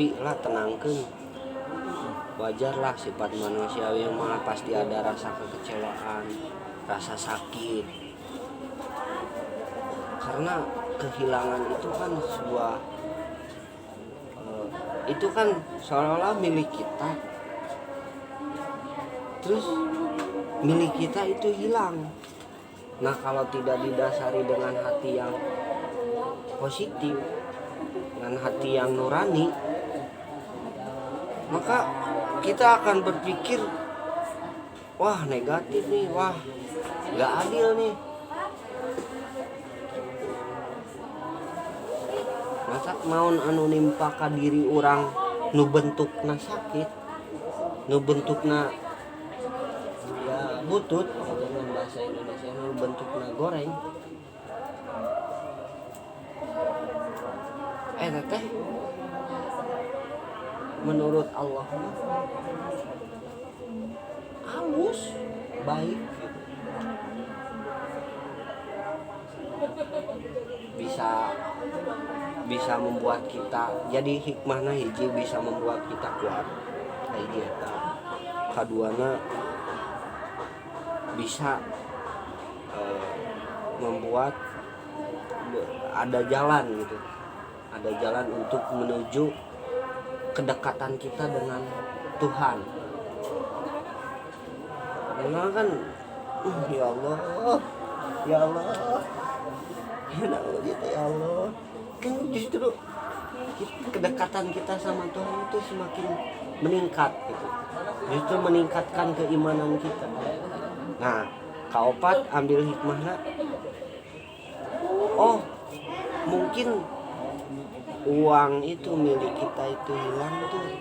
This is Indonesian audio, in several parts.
tapi lah tenangkeun. Wajar lah sifat manusiawi mah pasti ada rasa kekecewaan, rasa sakit. Karena kehilangan itu kan sebuah itu kan seolah-olah milik kita. Terus milik kita itu hilang. Nah, kalau tidak didasari dengan hati yang positif, dengan hati yang nurani, maka kita akan berpikir, wah negatif nih, wah gak adil nih. Masa maun anu nimpa ka diri orang nu bentukna sakit, nu bentukna ya butut, dengan bahasa Indonesia nu bentukna goreng. Teteh menurut Allah halus, baik gitu. Bisa membuat kita jadi hikmahna hiji bisa membuat kita kuat hiji eta. Kaduana bisa membuat ada jalan gitu. Ada jalan untuk menuju kedekatan kita dengan Tuhan. Karena kan ya Allah, ya Allah, ya Allah, kan justru kedekatan kita sama Tuhan itu semakin meningkat gitu. Justru meningkatkan keimanan kita. Nah, kaopat ambil hikmahnya. Oh, mungkin uang itu milik kita itu hilang tuh.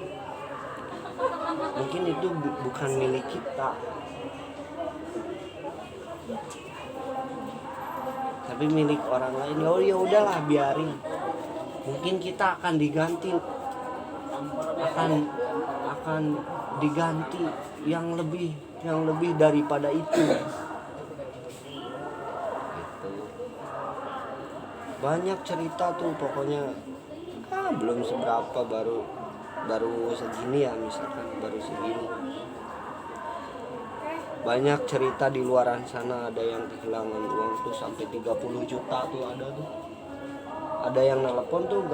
Mungkin itu bukan milik kita. Tapi milik orang lain. Ya udahlah biarin. Mungkin kita akan diganti akan diganti yang lebih daripada itu. Gitu. Banyak cerita tuh pokoknya belum seberapa baru segini ya, misalkan baru segini. Banyak cerita di luaran sana, ada yang kehilangan uang tuh sampai 30 juta tuh ada tuh. Ada yang nelpon tuh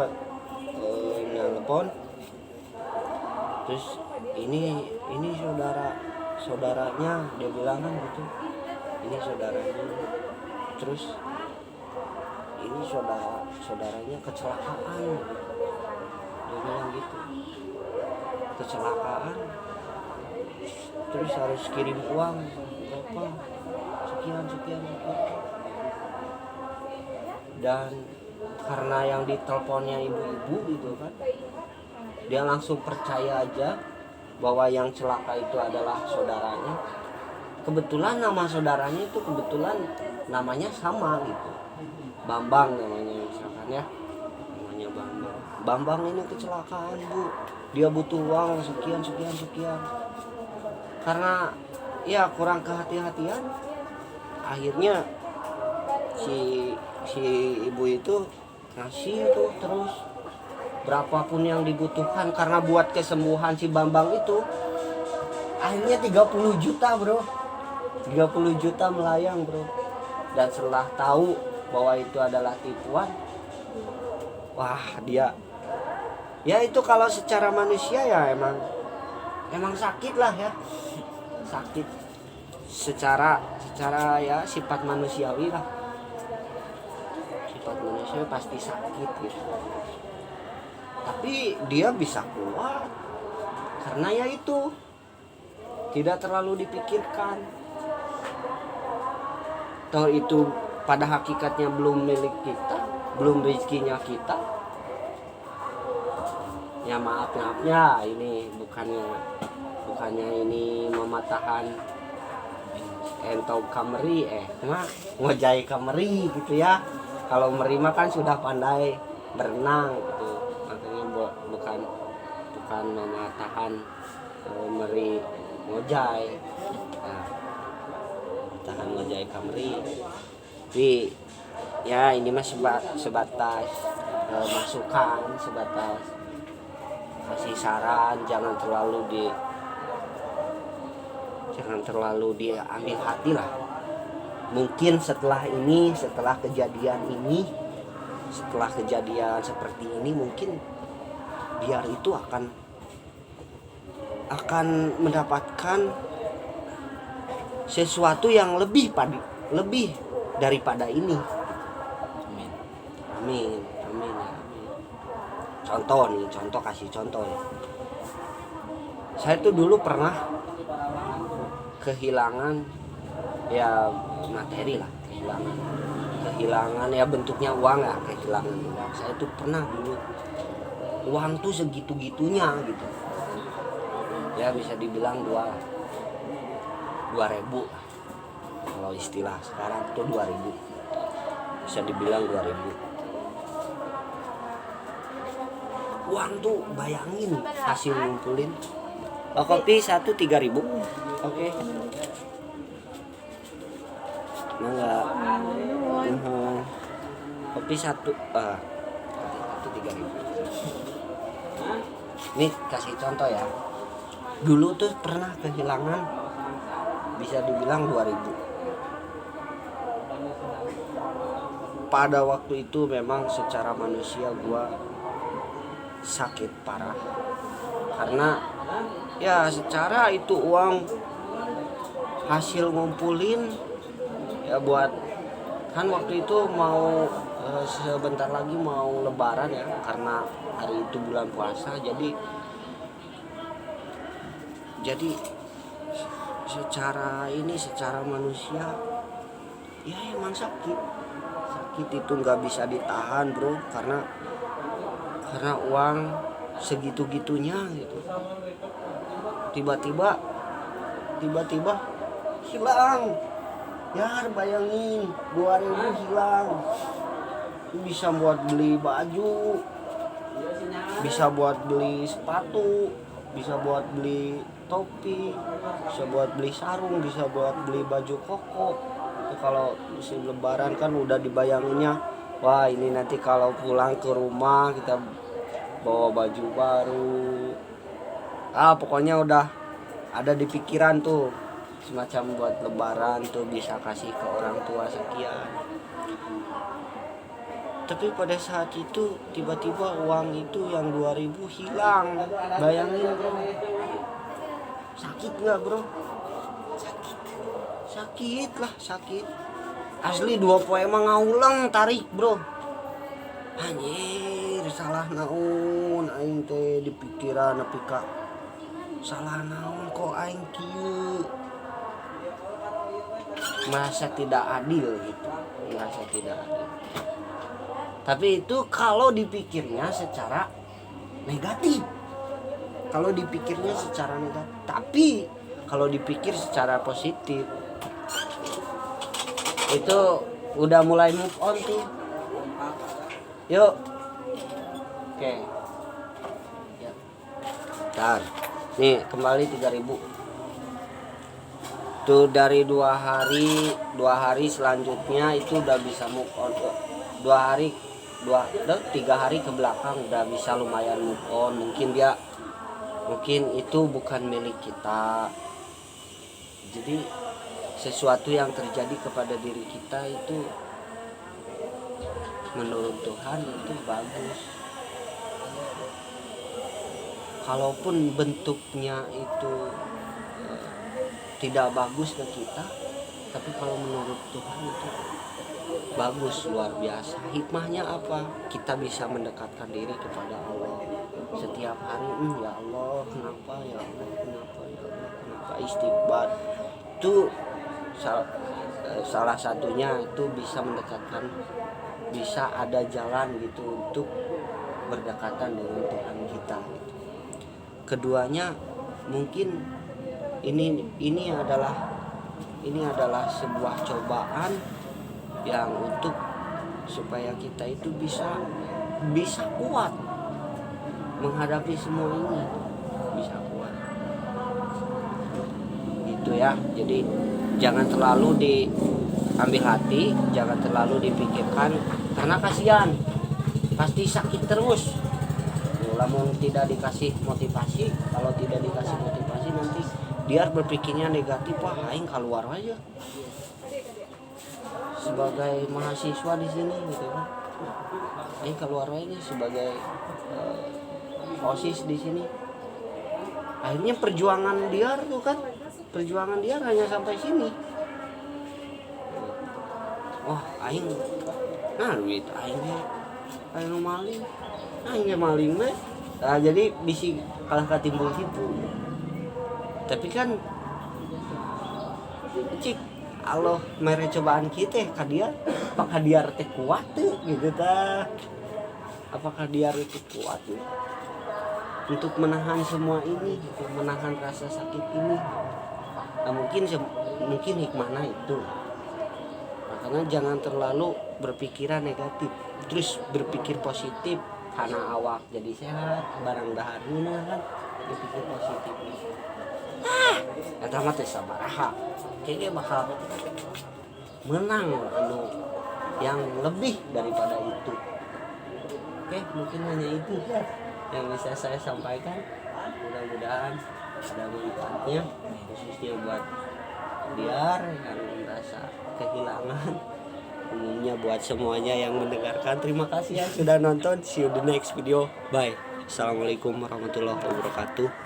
nelpon. Terus ini saudaranya dia bilang kan gitu. Ini saudaranya. Terus ini saudaranya kecelakaan. Dia bilang gitu. Kecelakaan. Terus harus kirim uang berapa? Sekian. Dan karena yang diteleponnya ibu-ibu gitu kan, dia langsung percaya aja bahwa yang celaka itu adalah saudaranya. Kebetulan nama saudaranya itu namanya sama gitu. Bambang namanya misalkan ya. Namanya Bambang. Bambang ini kecelakaan, Bu. Dia butuh uang sekian. Karena ya kurang kehati-hatian, akhirnya si ibu itu ngasih itu terus berapapun yang dibutuhkan karena buat kesembuhan si Bambang itu. Akhirnya 30 juta, Bro. 30 juta melayang, Bro. Dan setelah tahu bahwa itu adalah tipuan, wah dia ya itu kalau secara manusia ya emang sakit lah ya. Sakit secara ya sifat manusiawi lah. Sifat manusia pasti sakit gitu. Tapi dia bisa kuat karena ya itu tidak terlalu dipikirkan. Toh itu pada hakikatnya belum milik kita, belum rezekinya kita. Ya maafnya ini bukannya ini mematahkan entau kameri ngojai kameri gitu ya. Kalau merima kan sudah pandai berenang gitu, makanya bukan mematahkan meri ngojai. Nah, tahan ngojai kameri. Tapi ya ini mah sebatas masukan, sebatas kasih saran, jangan terlalu diambil hati lah. Mungkin setelah kejadian seperti ini, mungkin biar itu akan mendapatkan sesuatu yang lebih daripada ini. Amin. Kasih contoh. Saya tuh dulu pernah kehilangan ya materi lah, kehilangan ya bentuknya uang ya, kehilangan uang. Saya tuh pernah dulu uang tuh segitu-gitunya gitu. Ya bisa dibilang 2.000. Kalau istilah sekarang tuh 2.000. Bisa dibilang 2.000. Uang tuh bayangin hasil ngumpulin. Kopi 1 3.000. Oke. Enggak. Kopi 1 3.000. Nih kasih contoh ya. Dulu tuh pernah kehilangan bisa dibilang 2.000. Pada waktu itu memang secara manusia gua sakit parah, karena ya secara itu uang hasil ngumpulin ya buat, kan waktu itu mau sebentar lagi mau lebaran ya, karena hari itu bulan puasa, jadi secara manusia ya emang sakit itu nggak bisa ditahan bro, karena uang segitu-gitunya gitu. Tiba-tiba hilang. Ya bayangin 2.000 hilang. Bisa buat beli baju, bisa buat beli sepatu, bisa buat beli topi, bisa buat beli sarung, bisa buat beli baju koko. Itu kalau musim lebaran kan udah dibayanginnya, wah ini nanti kalau pulang ke rumah kita bawa baju baru. Pokoknya udah ada di pikiran tuh, semacam buat lebaran tuh bisa kasih ke orang tua sekian. Tapi pada saat itu tiba-tiba uang itu yang 2.000 hilang. Bayangin bro, sakit gak bro? Sakit asli. 2 poe emang ngaulang tarik bro. Anjir, salah naon aing teh di pikiran nepi ka salah naon kok aing kieu. Merasa tidak adil gitu. Tapi itu kalau dipikirnya secara negatif. Tapi kalau dipikir secara positif, itu udah mulai move on tuh. Yuk. Oke. Ya. Bentar. Nih kembali 3.000. Tuh dari 2 hari selanjutnya itu udah bisa move on. 3 hari ke belakang udah bisa lumayan move on. Mungkin itu bukan milik kita. Jadi sesuatu yang terjadi kepada diri kita itu menurut Tuhan itu bagus. Kalaupun bentuknya itu tidak bagus ke kita, tapi kalau menurut Tuhan itu bagus, luar biasa. Hikmahnya apa? Kita bisa mendekatkan diri kepada Allah setiap hari. Ya Allah, kenapa istighfar itu salah satunya itu bisa mendekatkan, bisa ada jalan gitu untuk berdekatan dengan Tuhan kita gitu. Keduanya mungkin ini adalah sebuah cobaan yang untuk supaya kita itu bisa kuat menghadapi semua ini, bisa kuat gitu ya. Jadi jangan terlalu diambil hati, jangan terlalu dipikirkan, karena kasihan pasti sakit terus. lamun tidak dikasih motivasi, kalau tidak dikasih motivasi nanti dia berpikirnya negatif, wah aing keluar aja sebagai mahasiswa di sini gitu kan, aing keluar aja sebagai OSIS di sini. Akhirnya perjuangan dia tuh kan, perjuangan dia hanya sampai sini. Wah aing nah duit aing maling mah. Nah, jadi bisi kalah katimbul tipu. Tapi kan cik Allah mere cobaan kita ka dia, apakah dia teh kuat tuh gitu tah? Apakah dia itu kuat tuh untuk menahan semua ini, untuk menahan rasa sakit ini? Nah, mungkin hikmahnya itu. Makanya jangan terlalu berpikiran negatif, terus berpikir positif karena awak jadi sehat, barang daharuna kan berpikir positif. Eta mah teh sabaraha. Kayaknya bakal menang anu yang lebih daripada itu. Oke, mungkin hanya itu yang bisa saya sampaikan. Mudah-mudahan ada manfaatnya, khususnya buat biar yang merasa kehilangan, umumnya buat semuanya yang mendengarkan. Terima kasih ya sudah nonton. See you the next video. Bye. Assalamualaikum warahmatullahi wabarakatuh.